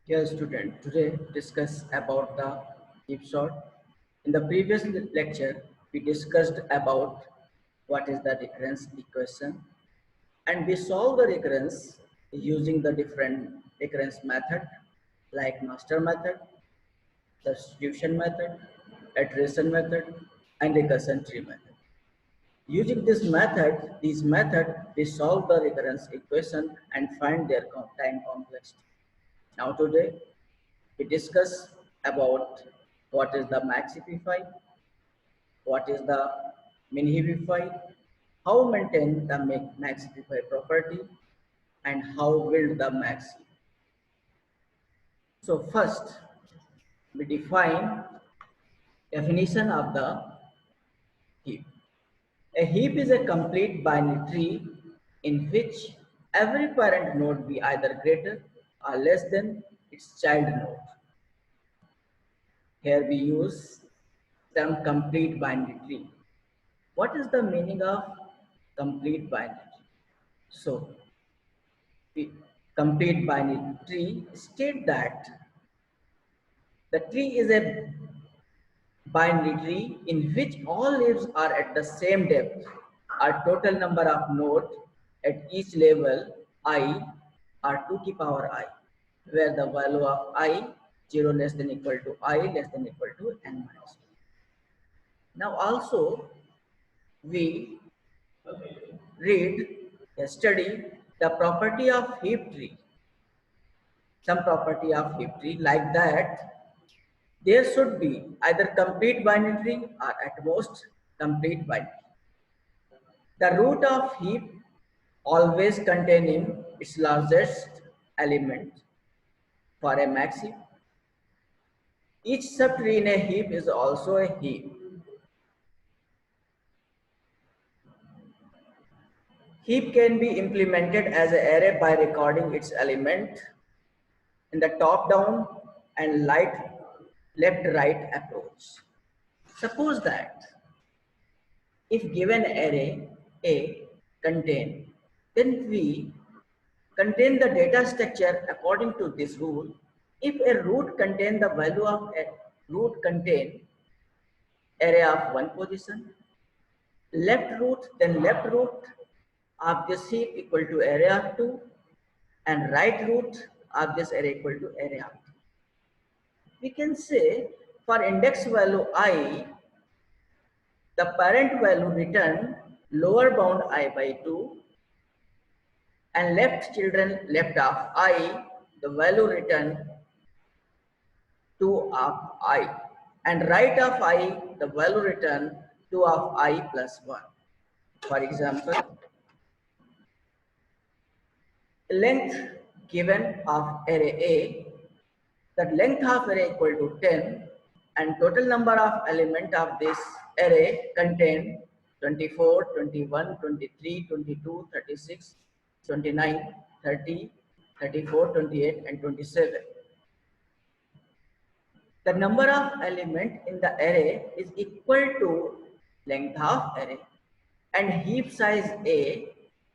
Dear student, today discuss about the heap sort. In the previous lecture, we discussed about what is the recurrence equation and we solve the recurrence using the different recurrence method like master method, substitution method, iteration method and recursion tree method. Using these method, we solve the recurrence equation and find their time complexity. Now today we discuss about what is the maxify, what is the minify, how maintain the maxify property, and how build the maxi. So first, we define definition of the heap. A heap is a complete binary tree in which every parent node be either greater or less than its child node. Here we use term complete binary tree. What is the meaning of complete binary tree? So, the complete binary tree state that the tree is a binary tree in which all leaves are at the same depth. Our total number of nodes at each level I are 2 to the power I, where the value of I 0 less than equal to I less than equal to n minus 2. Now also we read study the property of heap tree, some property of heap tree like that there should be either complete binary tree or at most complete binary. The root of heap always containing its largest element for a max heap. Each subtree in a heap is also a heap. Heap can be implemented as an array by recording its element in the top-down and left-right approach. Suppose that if given array A contain, then we contain the data structure according to this rule. If a root contain the value of a root contain array of one position, left root of this heap equal to array of 2 and right root of this array equal to array of 2. We can say for index value I, the parent value return lower bound I by 2 and left children left of I, the value return 2 of I and right of I, the value return 2 of I plus 1. For example, length given of array A, that length of array equal to 10 and total number of element of this array contain 24, 21, 23, 22, 36, 29, 30, 34, 28 and 27. The number of element in the array is equal to length of array and heap size A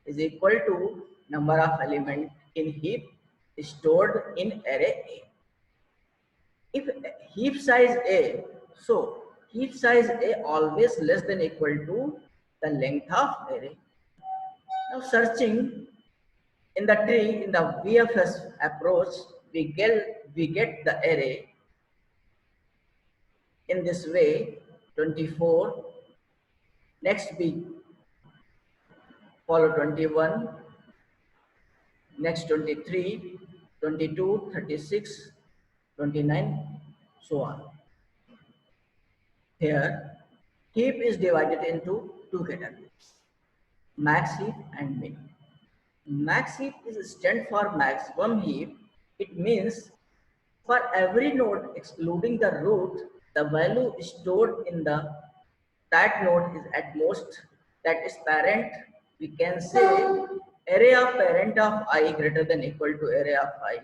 is equal to number of element in heap stored in array A. If heap size A, so heap size A always less than equal to the length of array. Now searching in the tree in the VFS approach, we get the array in this way 24. Next we follow 21, next 23, 22, 36, 29, so on. Here, heap is divided into two categories, max heap and min. Max heap is stand for maximum heap. It means for every node excluding the root, the value stored in the that node is at most, that is parent. We can say array of parent of I greater than equal to array of I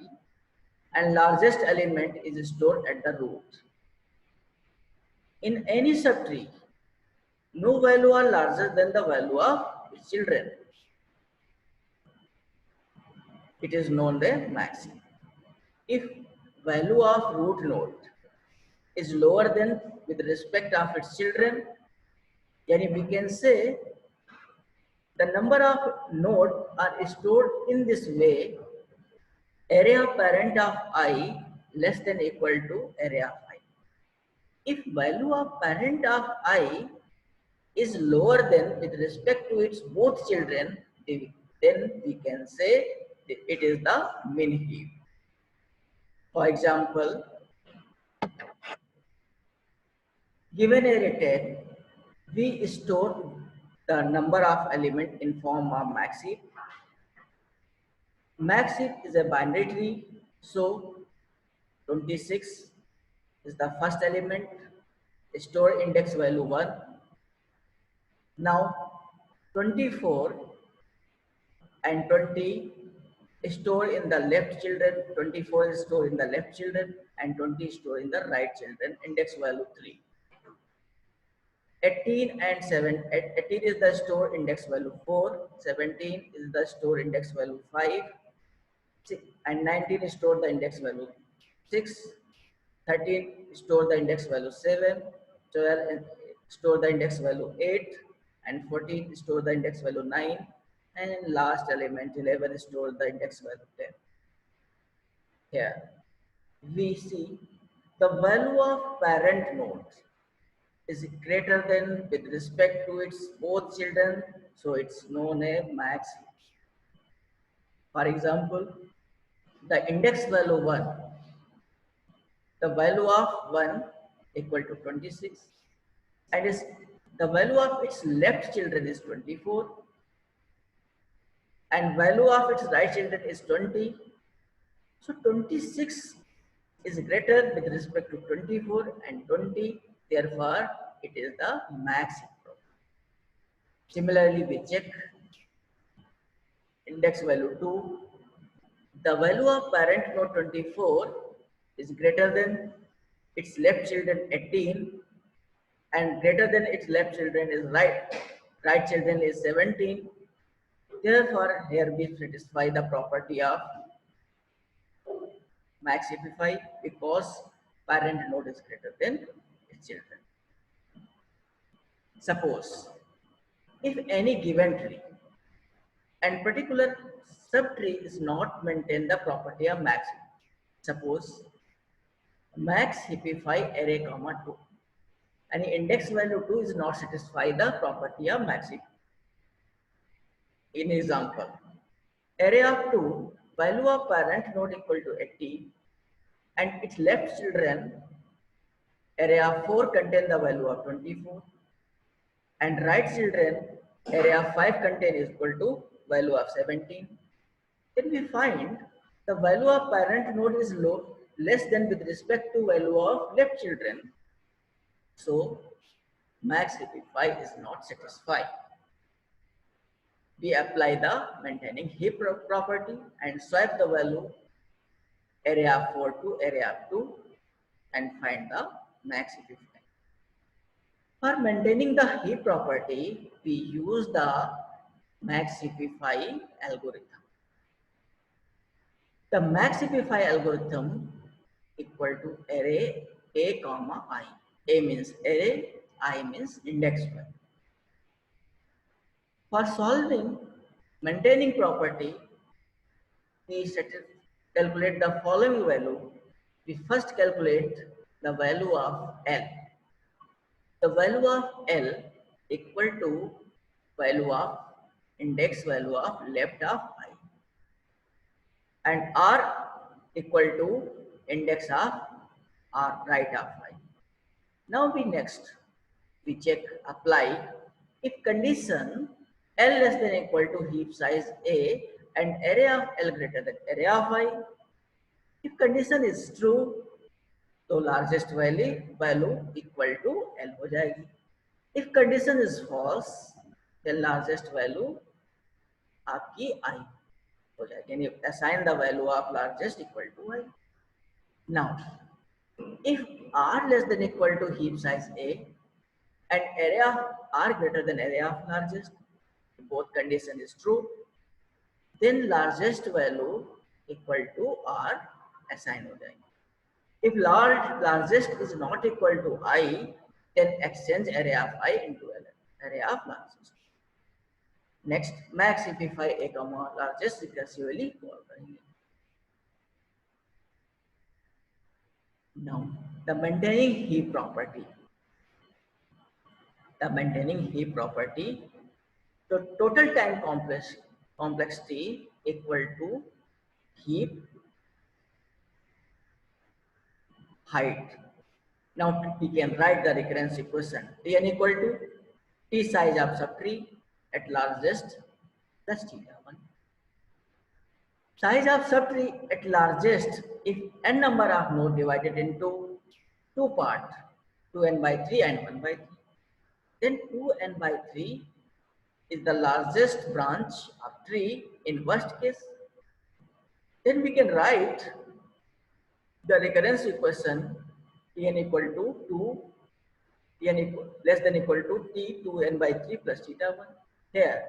and largest element is stored at the root. In any subtree, no value are larger than the value of its children. It is known the maximum. If value of root node is lower than with respect of its children, yani we can say the number of nodes are stored in this way, area of parent of I less than equal to area of I. If value of parent of I is lower than with respect to its both children, then we can say it is the min heap. For example, given array 10, we store the number of element in form of max heap. Max heap is a binary tree, so 26 is the first element, store index value 1. Now 24 and 20 is stored in the left children, 24 is stored in the left children, and 20 is stored in the right children, index value 3. 18 and 7, 18 is the store index value 4, 17 is the store index value 5, 6, and 19 is stored the index value 6, 13 store the index value 7, 12 store the index value 8, and 14 store the index value 9, and last element 11 store the index value 10. Here we see the value of parent node is greater than with respect to its both children, so it's known as max. For example, the index value 1, the value of 1 equal to 26, and is the value of its left children is 24, and value of its right children is 20. So 26 is greater with respect to 24 and 20, therefore it is the max. Similarly, we check index value 2. The value of parent node 24 is greater than its left children 18, and greater than its left children is right children is 17. Therefore, here we satisfy the property of maxify because parent node is greater than its children. Suppose if any given tree and particular subtree is not maintain the property of max. Suppose max hippify array comma 2 and index value 2 is not satisfy the property of max. In example, array of 2 value of parent node equal to 80 and its left children array of 4 contain the value of 24 and right children array of 5 contain is equal to value of 17. Then we find the value of parent node is less than with respect to value of left children. So max hippify is not satisfied. We apply the maintaining heap property and swap the value area 4 to area 2 and find the max hippify. For maintaining the heap property, we use the max hippify algorithm. The maxify algorithm equal to array a comma I. A means array, I means index value. For solving maintaining property, we calculate the following value. We first calculate the value of L. The value of L equal to value of index value of left of I. And R equal to index of R right of I. Now we check apply if condition L less than equal to heap size A and array of L greater than array of I. If condition is true, तो largest value equal to L हो जाएगी. If condition is false, then largest value आपकी I हो जाएगी. यानी assign the value of largest equal to I. Now, if R less than equal to heap size A and array of R greater than array of largest, both condition is true, then largest value equal to R assign हो जाएगी. If largest is not equal to I, then exchange array of I into array of largest. Next, maxify a comma largest recursively call करेंगे. Now, the maintaining heap property. The maintaining heap property. So total time complexity equal to heap height. Now we can write the recurrence equation. Tn equal to t size of subtree at largest plus theta 1. Size of subtree at largest if n number of nodes divided into two parts, 2n by 3 and 1 by 3. Then 2n by 3 is the largest branch of tree in worst case. Then we can write the recurrence equation Tn equal to 2, Tn equal, less than equal to t 2n by 3 plus theta 1. Here,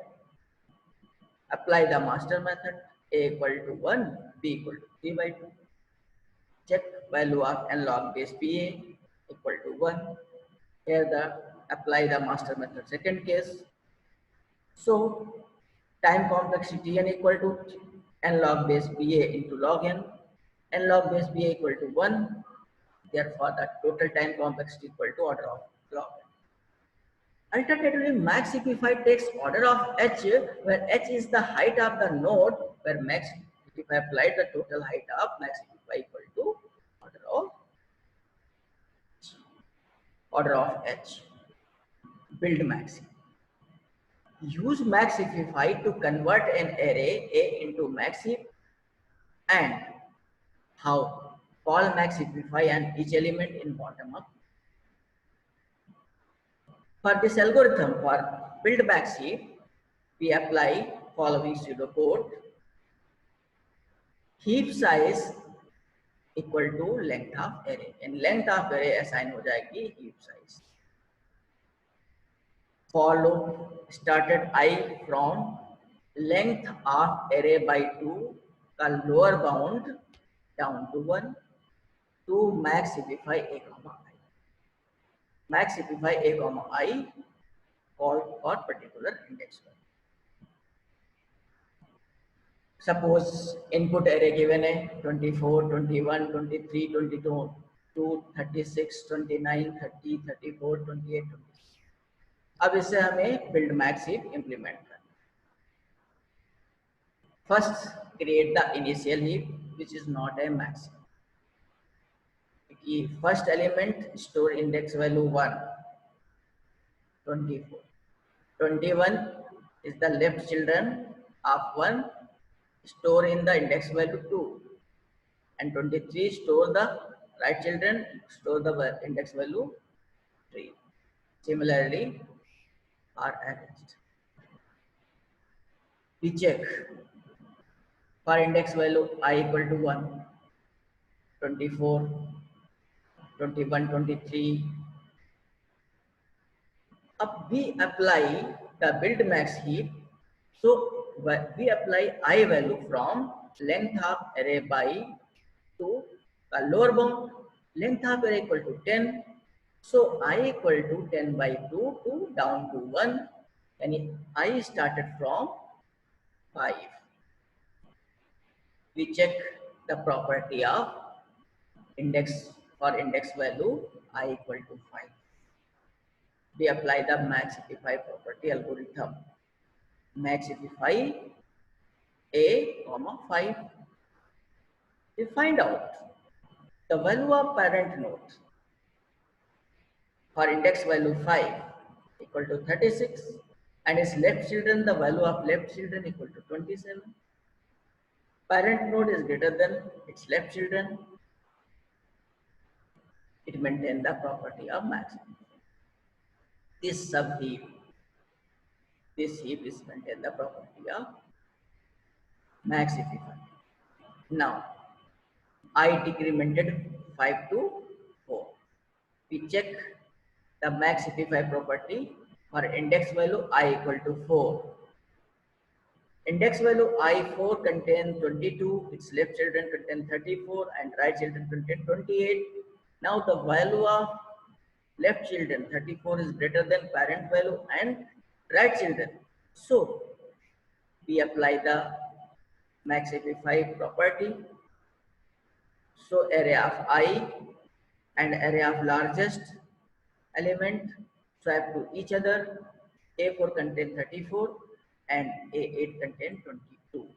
apply the master method. A equal to 1, b equal to 3 by 2. Check value of n log base pa equal to 1. Here the apply the master method second case. So time complexity n equal to n log base pa into log n. N log base pa equal to 1. Therefore, the total time complexity equal to order of log n. Alternatively, maxify takes order of h, where h is the height of the node, where max, if I apply the total height of maxify equal to order of h. Build maxi. Use maxify to convert an array A into maxi, and how? Call maxify and each element in bottom up. For this algorithm, for build maxi, we apply following pseudocode. Heap size equal to length of array, and length of array assign हो जाएगी heap size. Follow started I from length of array by 2 का lower bound down to 1 to maxify a comma I. Maxify a comma I call for particular index value. Suppose input array given है 24, 21, 23, 22, 36, 29, 30, 34, 28, 26. अब इसे हमें build max heap implement करना. First, create the initial heap, which is not a max. The first element store index value 1, 24. 21 is the left children of 1, store in the index value 2, and 23 store the right children, store the index value 3. Similarly, are arranged. We check for index value I equal to 1, 24, 21, 23. Up we apply the build max heap. So we apply I value from length of array by to the lower bound, length of array equal to 10. So I equal to 10 by 2 to down to 1, and I started from 5. We check the property of index for index value I equal to 5. We apply the maxify property algorithm. Maxify a comma 5. We find out the value of parent node for index value 5 equal to 36, and its left children, the value of left children equal to 27. Parent node is greater than its left children. It maintains the property of maximum. This sub heap, this heap is maintain the property of maxify. Now, I decremented 5 to 4. We check the maxify property for index value I equal to 4. Index value I4 contain 22, its left children contain 34 and right children contain 28. Now the value of left children 34 is greater than parent value and right children. So we apply the maxify property. So area of I and area of largest element swap to each other. A4 contain 34 and A8 contain 22.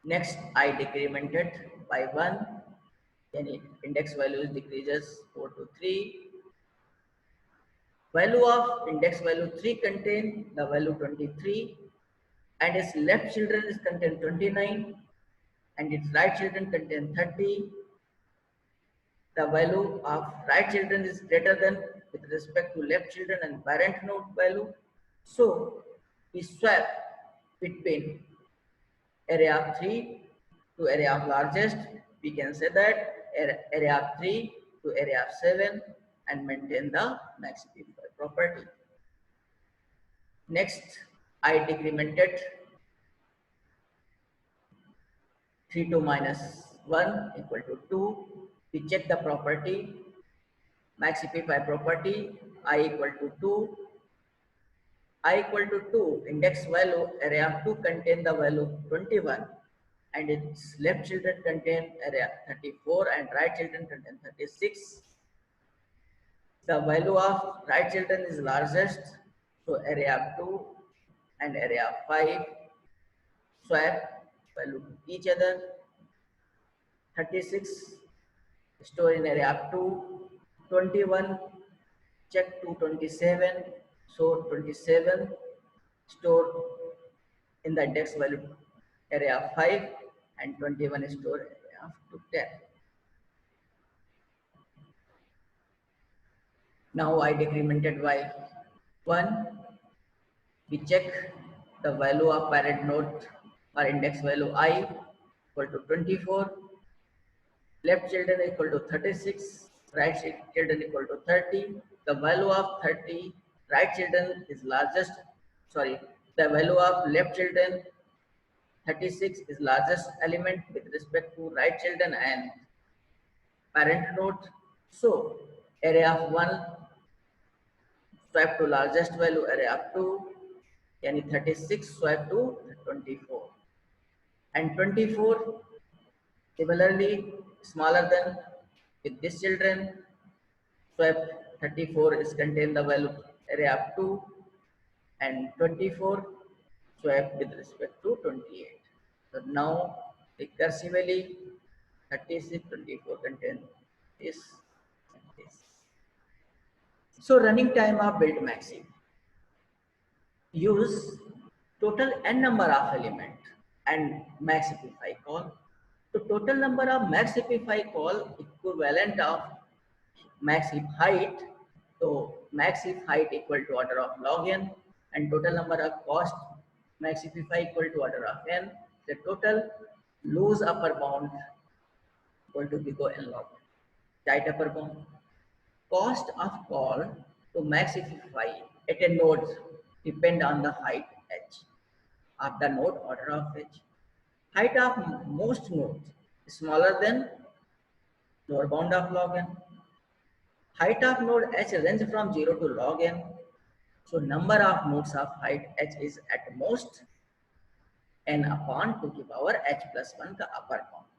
Next, I decremented by 1, then index values decreases 4 to 3. Value of index value 3 contain the value 23 and its left children is contain 29 and its right children contain 30. The value of right children is greater than with respect to left children and parent node value. So we swap between area of 3 to area of largest. We can say that area of 3 to area of 7 and maintain the maximum property. Next, I decremented 3 to minus 1 equal to 2. We check the property, maxify property, I equal to 2. I equal to 2, index value, area of 2 contain the value 21 and its left children contain area 34 and right children contain 36. The value of right children is largest, so area of 2 and area of 5 swap value to each other. 36 store in area of 2, 21 check to 27, so 27 store in the index value area of 5 and 21 is stored area of 10. Now I decremented by 1. We check the value of parent node or index value I equal to 24, left children equal to 36, right children equal to 30. The value of 30 right children is largest, sorry, the value of left children 36 is largest element with respect to right children and parent node. So area of 1 swap to largest value area of 2, yani 36 swap to 24 and 24 similarly smaller than with this children swap 34 is contain the value area of 2 and 24 swap with respect to 28. So now recursively 36 24 contain this and this. So running time of build maxi. Use total n number of element and maxify call. So total number of maxify call equivalent of maxif height. So maxif height equal to order of log n and total number of cost maxify equal to order of n. The total loose upper bound equal to big O n log n. Tight upper bound. Cost of call to maxify at a node depend on the height h of the node order of h. Height of most nodes is smaller than lower bound of log n. Height of node h range from 0 to log n. So number of nodes of height h is at most n upon 2 to the power h plus 1 the upper bound.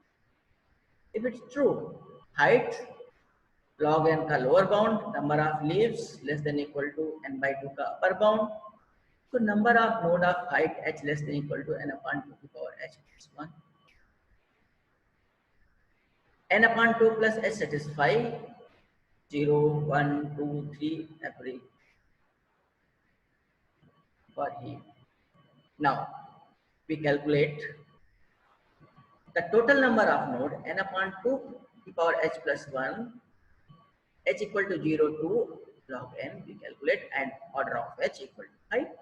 If it's true, height log n का lower bound, number of leaves less than equal to n by 2 का upper bound. So number of node of height h less than equal to n upon 2 to the power h plus 1. N upon 2 plus h satisfy 0, 1, 2, 3 every for heap. Now we calculate the total number of node n upon 2 to the power h plus 1 h equal to 0 to log n. We calculate and order of h equal to height.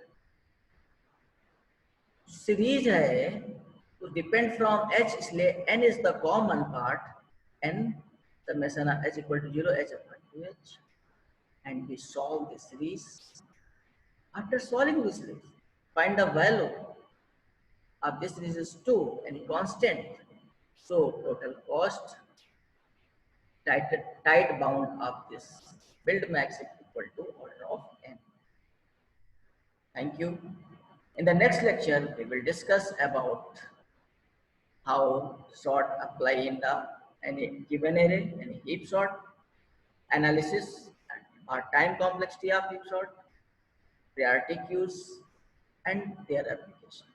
Series है to depend from h इसलिए n is the common part n summation of h equal to 0 h upon 2h and we solve the series After solving this list, find the value of this is 2 and constant. So total cost tight bound of this build max is equal to order of n. Thank you. In the next lecture, we will discuss about how sort apply in the any given array, any heap sort, analysis or time complexity of heap sort, priority queues, and their application.